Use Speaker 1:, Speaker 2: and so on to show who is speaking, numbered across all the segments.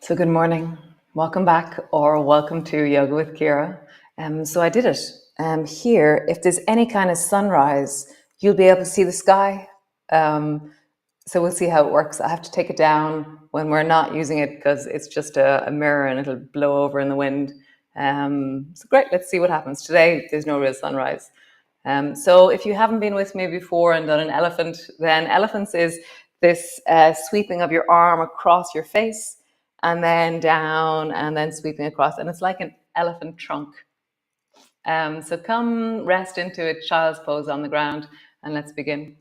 Speaker 1: So good morning, welcome back, or welcome to Yoga with Ciara. So I did it. Here, if there's any kind of sunrise, you'll be able to see the sky. So we'll see how it works. I have to take it down when we're not using it because it's just a mirror and it'll blow over in the wind. So great, let's see what happens. Today, there's no real sunrise. So if you haven't been with me before and done an elephant, then elephants is this sweeping of your arm across your face and then down and then sweeping across. And it's like an elephant trunk. So come rest into a child's pose on the ground and let's begin.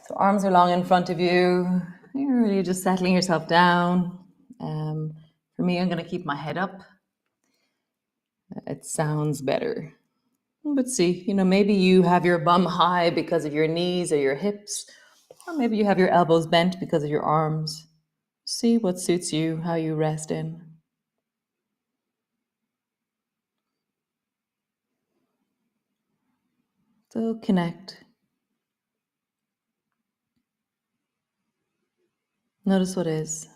Speaker 1: So arms are long in front of you. You're really just settling yourself down. For me, I'm going to keep my head up. It sounds better. But see, maybe you have your bum high because of your knees or your hips, or maybe you have your elbows bent because of your arms. See what suits you, how you rest in. So connect. Notice what is.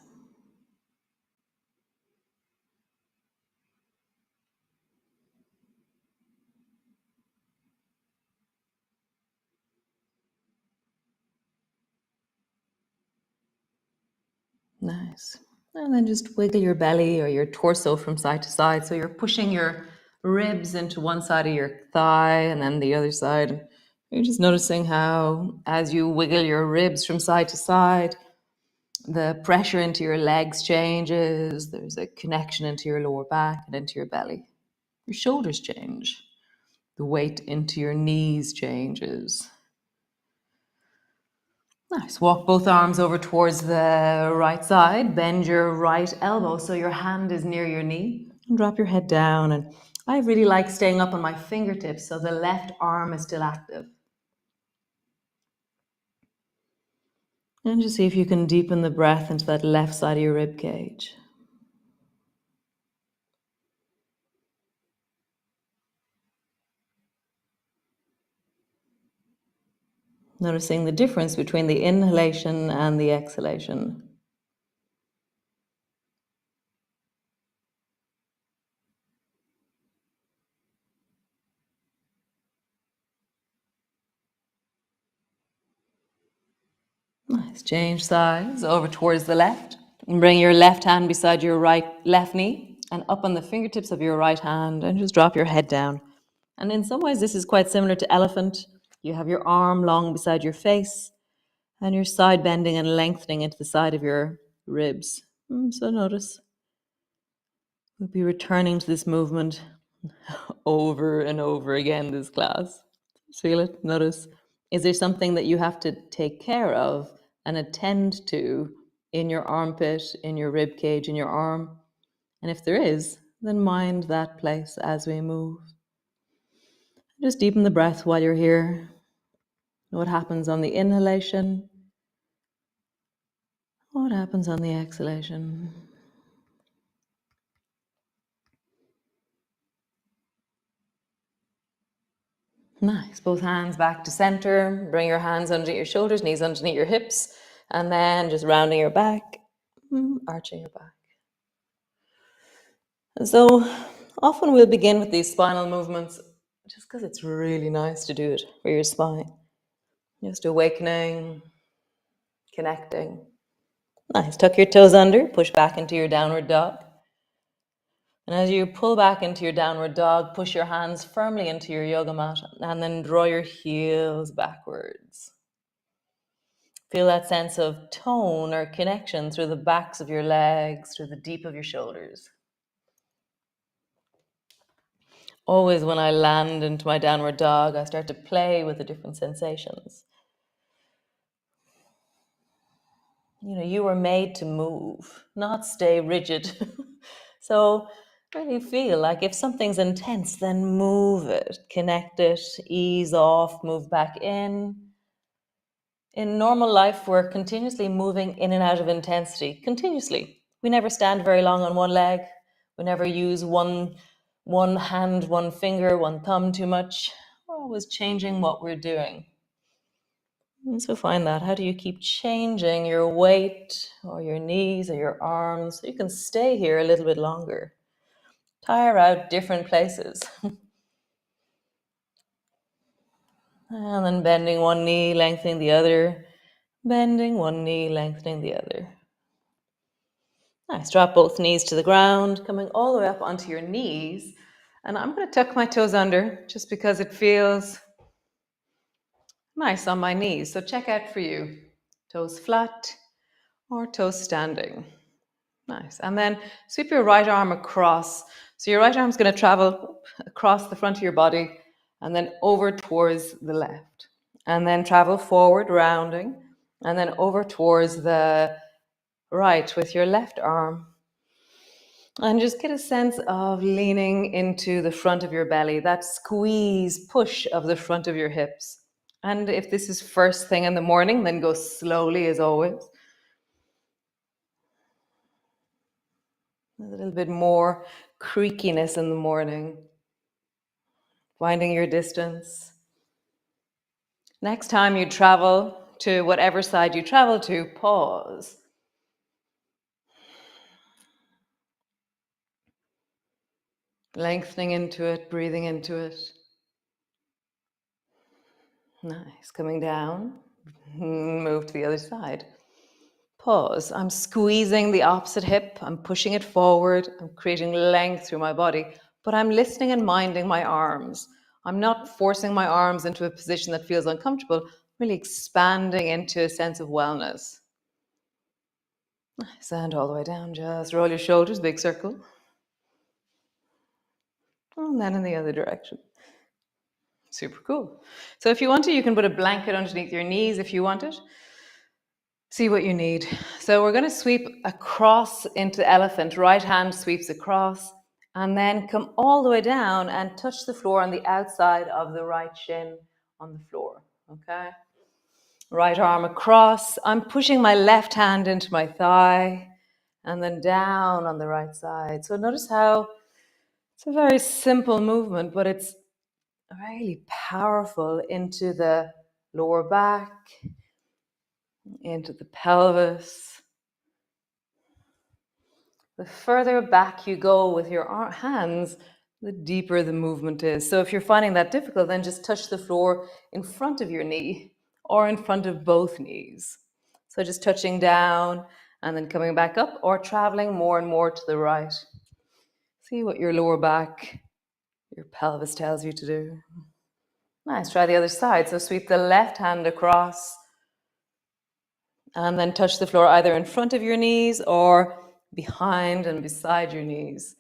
Speaker 1: Nice. And then just wiggle your belly or your torso from side to side. So you're pushing your ribs into one side of your thigh and then the other side. You're just noticing how, as you wiggle your ribs from side to side, the pressure into your legs changes. There's a connection into your lower back and into your belly. Your shoulders change. The weight into your knees changes. Nice. Walk both arms over towards the right side. Bend your right elbow so your hand is near your knee. And drop your head down. And I really like staying up on my fingertips so the left arm is still active. And just see if you can deepen the breath into that left side of your rib cage. Noticing the difference between the inhalation and the exhalation. Nice. Change sides over towards the left. And bring your left hand beside your left knee and up on the fingertips of your right hand and just drop your head down. And in some ways, this is quite similar to elephant. You have your arm long beside your face and your side bending and lengthening into the side of your ribs. So notice. We'll be returning to this movement over and over again this class. Feel it, notice. Is there something that you have to take care of and attend to in your armpit, in your rib cage, in your arm? And if there is, then mind that place as we move. Just deepen the breath while you're here. What happens on the inhalation? What happens on the exhalation? Nice. Both hands back to center. Bring your hands underneath your shoulders, knees underneath your hips, and then just rounding your back, arching your back. And so often we'll begin with these spinal movements just because it's really nice to do it for your spine. Just awakening, connecting. Nice. Tuck your toes under, push back into your downward dog. And as you pull back into your downward dog, push your hands firmly into your yoga mat and then draw your heels backwards. Feel that sense of tone or connection through the backs of your legs, through the deep of your shoulders. Always when I land into my downward dog, I start to play with the different sensations. You were made to move, not stay rigid. So really feel like if something's intense, then move it, connect it, ease off, move back in. In normal life, we're continuously moving in and out of intensity, continuously. We never stand very long on one leg. We never use one hand, one finger, one thumb too much. always changing what we're doing. And so find that. How do you keep changing your weight or your knees or your arms so you can stay here a little bit longer? Tire out different places. And then bending one knee, lengthening the other. Bending one knee, lengthening the other. Nice. Drop both knees to the ground, coming all the way up onto your knees. And I'm going to tuck my toes under just because it feels nice on my knees. So check out for you. Toes flat or toes standing. Nice. And then sweep your right arm across. So your right arm's going to travel across the front of your body and then over towards the left. And then travel forward, rounding, and then over towards the right with your left arm. And just get a sense of leaning into the front of your belly, that squeeze, push of the front of your hips. And if this is first thing in the morning, then go slowly as always. There's a little bit more creakiness in the morning. Finding your distance. Next time you travel to whatever side you travel to, pause. Lengthening into it, breathing into it. Nice. Coming down. Move to the other side. Pause. I'm squeezing the opposite hip. I'm pushing it forward. I'm creating length through my body, but I'm listening and minding my arms. I'm not forcing my arms into a position that feels uncomfortable, really expanding into a sense of wellness. Nice. And all the way down. Just roll your shoulders, big circle. And then in the other direction. Super cool. So if you want to, you can put a blanket underneath your knees if you want it. See what you need. So we're going to sweep across into elephant. Right hand sweeps across and then come all the way down and touch the floor on the outside of the right shin on the floor. Okay. Right arm across. I'm pushing my left hand into my thigh and then down on the right side. So notice how it's a very simple movement, but it's really powerful into the lower back, into the pelvis. The further back you go with your hands, the deeper the movement is. So if you're finding that difficult, then just touch the floor in front of your knee or in front of both knees. So just touching down and then coming back up or traveling more and more to the right. See what your lower back, your pelvis tells you to do. Nice. Try the other side. So sweep the left hand across and then touch the floor either in front of your knees or behind and beside your knees.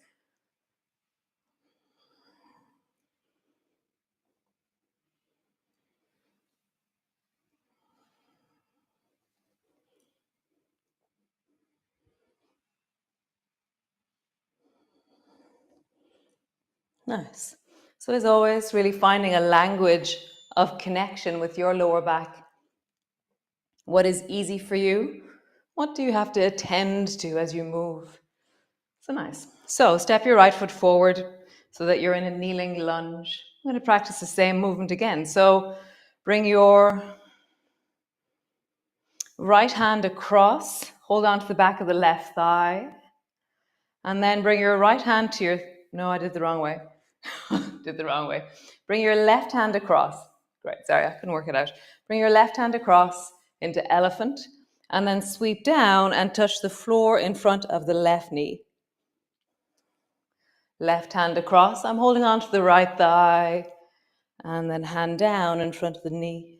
Speaker 1: Nice. So as always, really finding a language of connection with your lower back. What is easy for you? What do you have to attend to as you move? So nice. So step your right foot forward so that you're in a kneeling lunge. I'm going to practice the same movement again. So bring your right hand across, hold on to the back of the left thigh, and then bring your right hand to your, no, I did the wrong way. Did the wrong way. Bring your left hand across. Great, sorry, I couldn't work it out. Bring your left hand across into elephant, and then sweep down and touch the floor in front of the left knee. Left hand across, I'm holding on to the right thigh, and then hand down in front of the knee.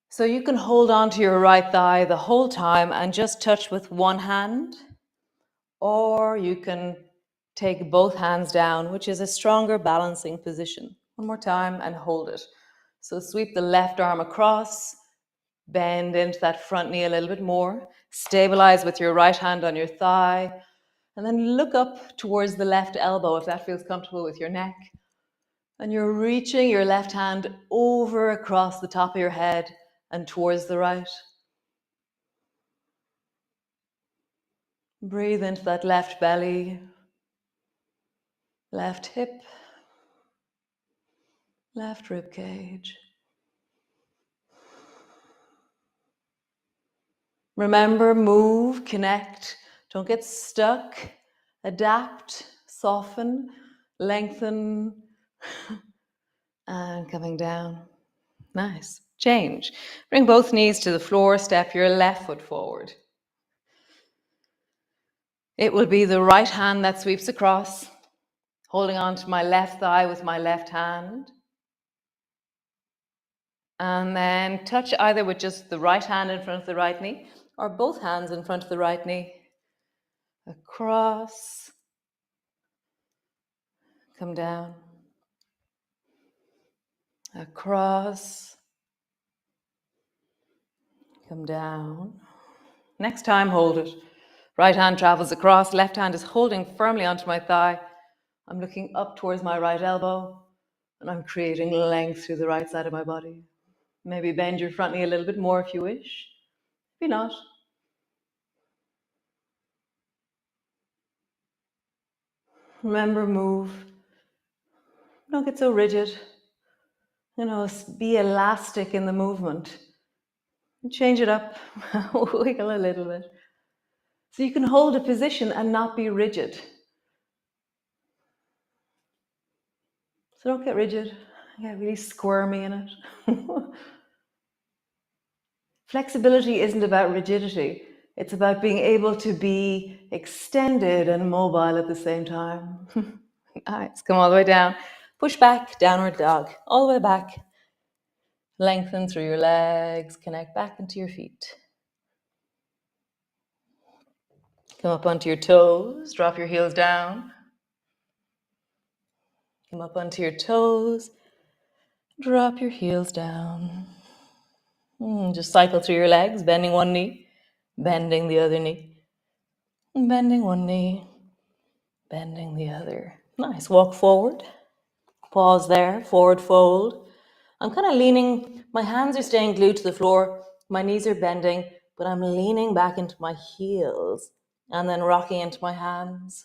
Speaker 1: So you can hold on to your right thigh the whole time and just touch with one hand, or you can take both hands down, which is a stronger balancing position. One more time and hold it. So sweep the left arm across, bend into that front knee a little bit more, stabilize with your right hand on your thigh, and then look up towards the left elbow if that feels comfortable with your neck. And you're reaching your left hand over across the top of your head and towards the right. Breathe into that left belly, left hip, left rib cage. Remember, move, connect. Don't get stuck. Adapt, soften, lengthen, and coming down. Nice. Change. Bring both knees to the floor. Step your left foot forward. It will be the right hand that sweeps across, holding on to my left thigh with my left hand. And then touch either with just the right hand in front of the right knee or both hands in front of the right knee. Across. Come down. Across. Come down. Next time, hold it. Right hand travels across, left hand is holding firmly onto my thigh. I'm looking up towards my right elbow, and I'm creating length through the right side of my body. Maybe bend your front knee a little bit more if you wish. Maybe not. Remember, move. Don't get so rigid. Be elastic in the movement. Change it up. Wiggle a little bit. So you can hold a position and not be rigid. So don't get rigid. Get really squirmy in it. Flexibility isn't about rigidity. It's about being able to be extended and mobile at the same time. Nice. Come all the way down. Push back, downward dog. All the way back. Lengthen through your legs. Connect back into your feet. Come up onto your toes. Drop your heels down. Come up onto your toes. Drop your heels down. Just cycle through your legs, bending one knee, bending the other knee, bending one knee, bending the other. Nice. Walk forward. Pause there. Forward fold. I'm kind of leaning. My hands are staying glued to the floor. My knees are bending, but I'm leaning back into my heels and then rocking into my hands.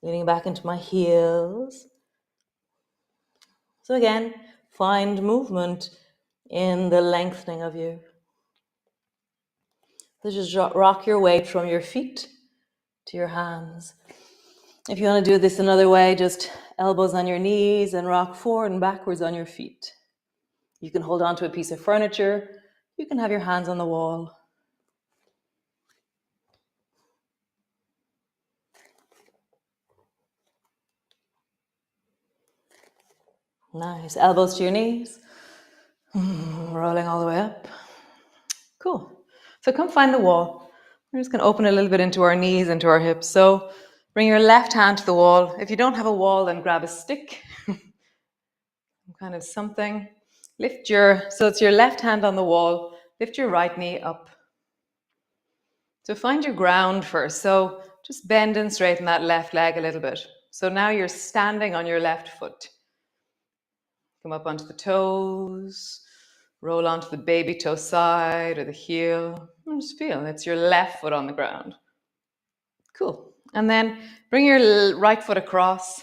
Speaker 1: Leaning back into my heels. So again, find movement in the lengthening of you. So just rock your weight from your feet to your hands. If you want to do this another way, just elbows on your knees and rock forward and backwards on your feet. You can hold on to a piece of furniture. You can have your hands on the wall. Nice. Elbows to your knees. Rolling all the way up. Cool. So come find the wall. We're just going to open a little bit into our knees, into our hips. So bring your left hand to the wall. If you don't have a wall, then grab a stick. Kind of something. So it's your left hand on the wall. Lift your right knee up. So find your ground first. So just bend and straighten that left leg a little bit. So now you're standing on your left foot. Come up onto the toes. Roll onto the baby toe side or the heel. And just feel it's your left foot on the ground. Cool. And then bring your right foot across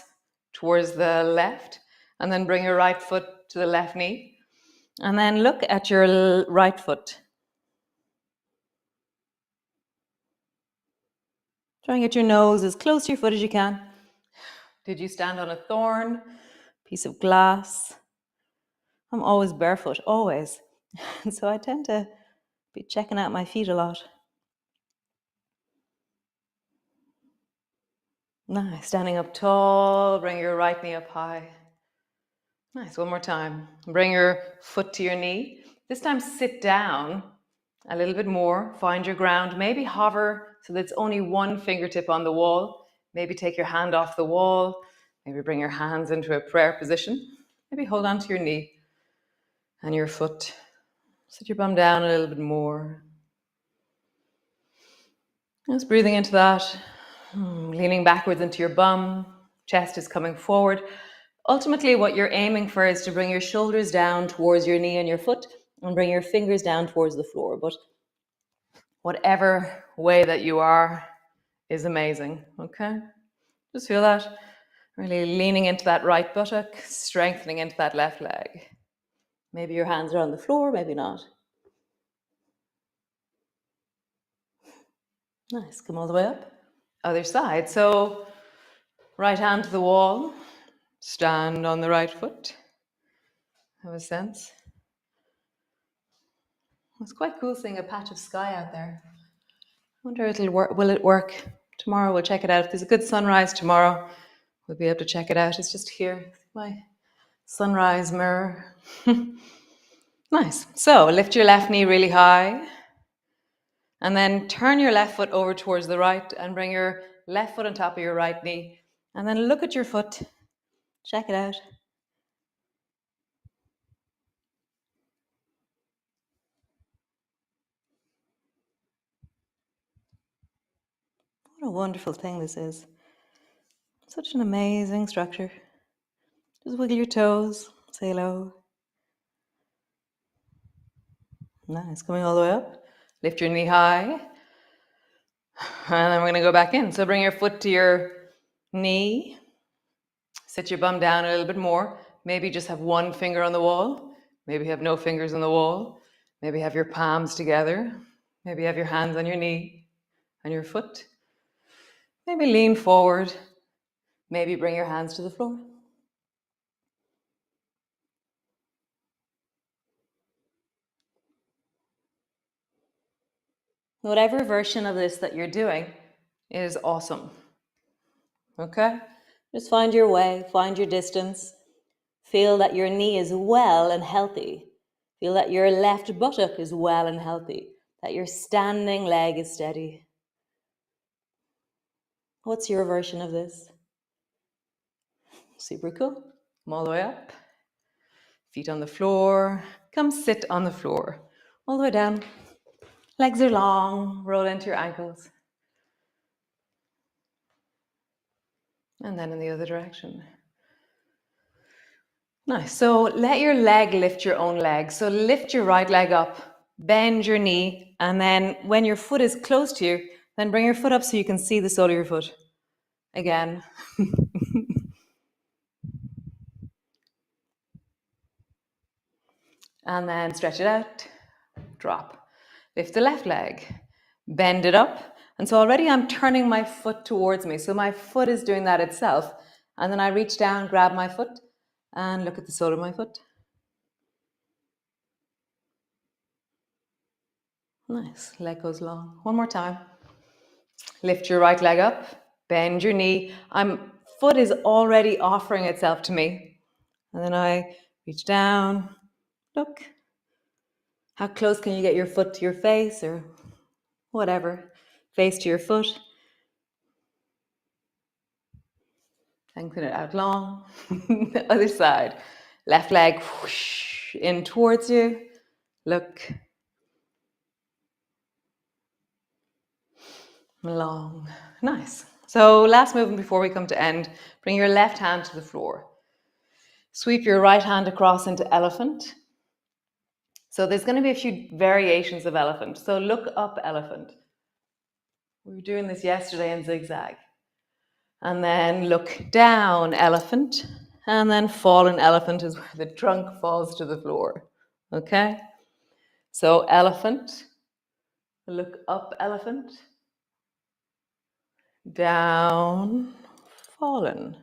Speaker 1: towards the left. And then bring your right foot to the left knee. And then look at your right foot. Try and get your nose as close to your foot as you can. Did you stand on a thorn, piece of glass? I'm always barefoot, always. And so I tend to be checking out my feet a lot. Nice. Standing up tall, bring your right knee up high. Nice. One more time. Bring your foot to your knee. This time sit down a little bit more. Find your ground. Maybe hover so that it's only one fingertip on the wall. Maybe take your hand off the wall. Maybe bring your hands into a prayer position. Maybe hold on to your knee and your foot. Sit your bum down a little bit more. Just breathing into that. Leaning backwards into your bum. Chest is coming forward. Ultimately, what you're aiming for is to bring your shoulders down towards your knee and your foot and bring your fingers down towards the floor. But whatever way that you are is amazing, okay? Just feel that. Really leaning into that right buttock, strengthening into that left leg. Maybe your hands are on the floor, maybe not. Nice, come all the way up. Other side. So right hand to the wall, stand on the right foot. Have a sense. It's quite cool seeing a patch of sky out there. I wonder will it work? Tomorrow we'll check it out. If there's a good sunrise tomorrow, we'll be able to check it out. It's just here, my sunrise mirror. Nice. So lift your left knee really high. And then turn your left foot over towards the right and bring your left foot on top of your right knee. And then look at your foot. Check it out. What a wonderful thing this is. Such an amazing structure. Just wiggle your toes. Say hello. Nice. Coming all the way up. Lift your knee high. And then we're going to go back in. So bring your foot to your knee. Sit your bum down a little bit more. Maybe just have one finger on the wall. Maybe have no fingers on the wall. Maybe have your palms together. Maybe have your hands on your knee and your foot. Maybe lean forward. Maybe bring your hands to the floor. Whatever version of this that you're doing is awesome. Okay? Just find your way, find your distance. Feel that your knee is well and healthy. Feel that your left buttock is well and healthy. That your standing leg is steady. What's your version of this? Super cool. Come all the way up. Feet on the floor. Come sit on the floor. All the way down. Legs are long. Roll into your ankles. And then in the other direction. Nice. So let your leg lift your own leg. So lift your right leg up. Bend your knee. And then when your foot is close to you, then bring your foot up so you can see the sole of your foot. Again. And then stretch it out. Drop. Lift the left leg. Bend it up. And so already I'm turning my foot towards me. So my foot is doing that itself. And then I reach down, grab my foot, and look at the sole of my foot. Nice. Leg goes long. One more time. Lift your right leg up. Bend your knee. Foot is already offering itself to me. And then I reach down. Look. How close can you get your foot to your face or whatever? Face to your foot. Lengthen it out long. The other side. Left leg whoosh, in towards you. Look. Long. Nice. So last movement before we come to end. Bring your left hand to the floor. Sweep your right hand across into elephant. So there's going to be a few variations of elephant. So look up elephant. We were doing this yesterday in zigzag. And then look down elephant. And then fallen elephant is where the trunk falls to the floor. Okay? So elephant. Look up elephant. Down fallen.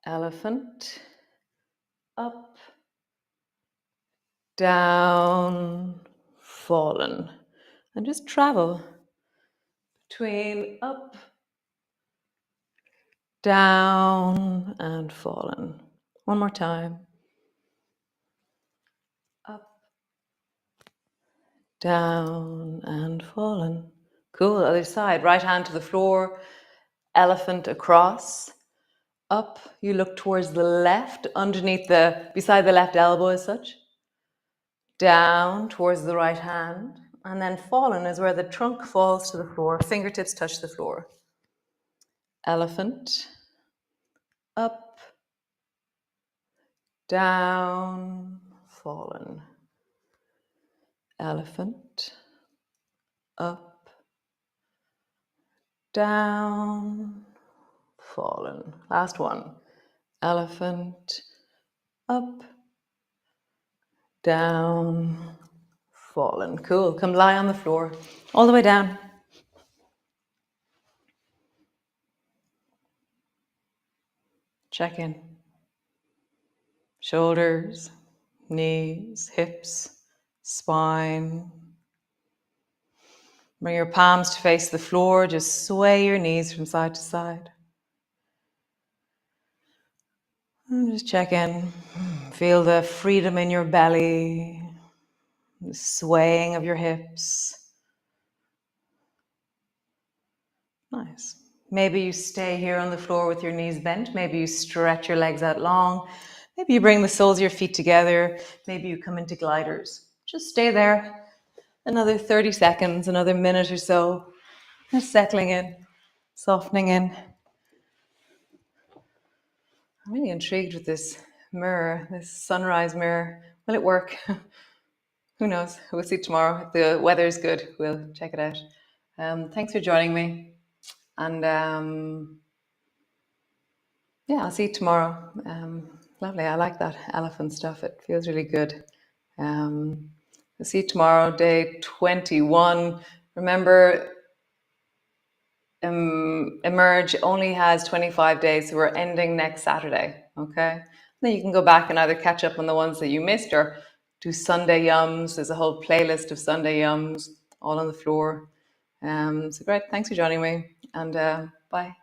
Speaker 1: Elephant. Up. Down fallen. And just travel between up, down, and fallen. One more time. Up, down, and fallen. Cool. Other side. Right hand to the floor. Elephant across. Up. You look towards the left, beside the left elbow as such. Down towards the right hand. And then fallen is where the trunk falls to the floor. Fingertips touch the floor. Elephant. Up, down, fallen. Elephant. Up, down, fallen. Last one. Elephant, up, down, fallen. Cool. Come lie on the floor, all the way down. Check in. Shoulders, knees, hips, spine. Bring your palms to face the floor. Just sway your knees from side to side. And just check in. Feel the freedom in your belly, the swaying of your hips. Nice. Maybe you stay here on the floor with your knees bent. Maybe you stretch your legs out long. Maybe you bring the soles of your feet together. Maybe you come into gliders. Just stay there. Another 30 seconds, another minute or so. Just settling in, softening in. I'm really intrigued with this mirror, this sunrise mirror. Will it work? Who knows? We'll see tomorrow. If the weather's good, we'll check it out. Thanks for joining me. And yeah, I'll see you tomorrow. Lovely. I like that elephant stuff. It feels really good. I'll see you tomorrow, day 21. Remember, Emerge only has 25 days, so we're ending next Saturday. Okay. Then you can go back and either catch up on the ones that you missed or do Sunday yums. There's a whole playlist of Sunday yums all on the floor. So great. Thanks for joining me, and bye.